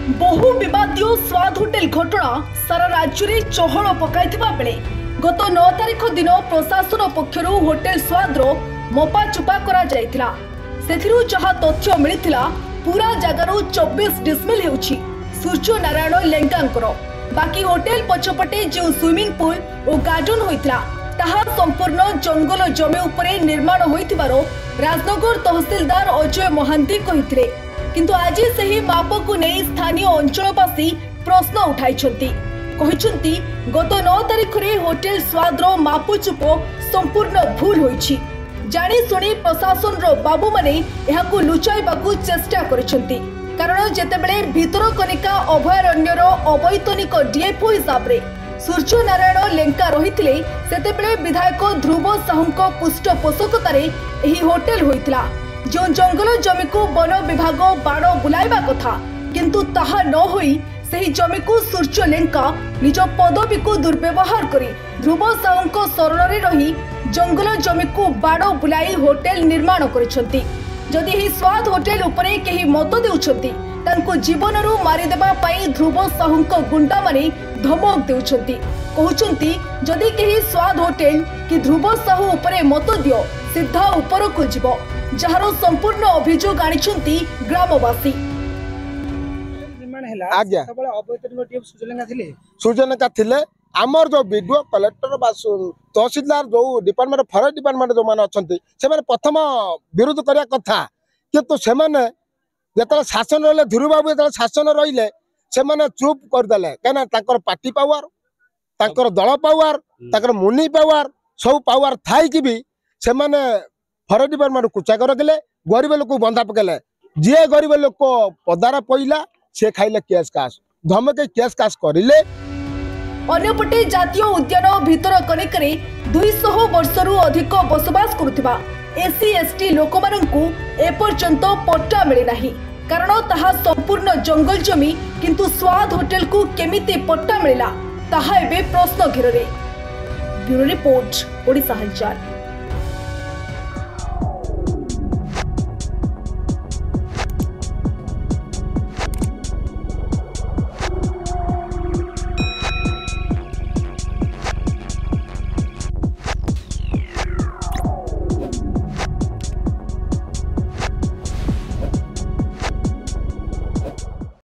बहु विवादीय स्वाद होटेल घटना सारा राज्य में चहल पकाइथिबा बेले गत 9 तारिख दिन प्रशासन पक्षर होटेल स्वाद मपाचुपा करा जायतिला। सेथिरु जहा तथ्य मिलिथिला पूरा जगारू 24 डिसमिल हेउछि सूर्य नारायण लेंगांकर। बाकी होटेल पछपटे जो स्विमिंग पूल और गार्डन होइतिला ताहा संपूर्ण जंगल जमी उपरे निर्माण होइतिबारो राजनगर तहसीलदार अजय महांती कहिथिले। किंतु आज सही माप को नहीं स्थानीय अंचलवासी प्रश्न उठाई गत 9 तारिख रे होटेल स्वाद मापचुप संपूर्ण भूल होइछि। जानी सुनी प्रशासन रो बाबू माने एहाकु लुचाइबाकु चेष्टा करिसेंती। कारण जेतेबेले भितरकनिका अभयारण्यर अवैतनिक डीएफओ हिसाब रे सूर्य नारायण लेंका रहिथिले सेतेबेले विधायक ध्रुव साहुंक पृष्ठपोषकतारे एही होटेल होइतिला। जो जंगल जमी को वन विभाग बाण बुलाइबा कथा किंतु ताहा न होई सही जमी को सूर्य लेंका निज पदवी को दुर्व्यवहार करी ध्रुव साहुंक शरण रे रही जंगल जमी को बाण बुलाई होटेल निर्माण करिसेंती। जदि ही स्वाद होटेल उपरे केही मत देउछंती तांको जीवनरू मारी देबा पई ध्रुव साहुंक गुंडा माने धमक देउछंती। कहउछंती जदि केही स्वाद होटेल कि ध्रुव साहू उपरे मत दियो सीधा ऊपर को जीवो जार संपूर्ण अभियोग आनिछंती ग्रामवासी। सूर्यलेंका थिले आमर जो वीडियो कलेक्टर बा तहसीलदार जो डिपार्टमेंट फरेस्ट डिपार्टमेंट जो माने अछंती से माने प्रथम विरोध करिया कथा किंतु से माने जेतले शासन रहले ध्रुव बाबू जेतले शासन रहिले से माने चुप कर देले केना ताकर पार्टी पावर ताकर दल पावर ताकर मुनि पावर सब पावर थाई कि भी से माने फरेस्ट डिपार्टमेंट कुचा कर रखले गरीब लोक बंधा पकेले जी गरीब लोक पदार पइला से खाइले केस कास धमके केस कास करिले। अन्यपटे जातीय उद्यान भितर कनिकरे 200 वर्षरु अधिक बसवास करुथिबा एससी एसटी लोक माननकु एपर्यंत पट्टा मिले नाही। कारण ताहा संपूर्ण जंगल जमी किंतु स्वाद होटेल को केमिति पट्टा मिला ताहा एबे प्रश्न घेରରେ। ब्यूरो रिपोर्ट ओडिशा हलचल।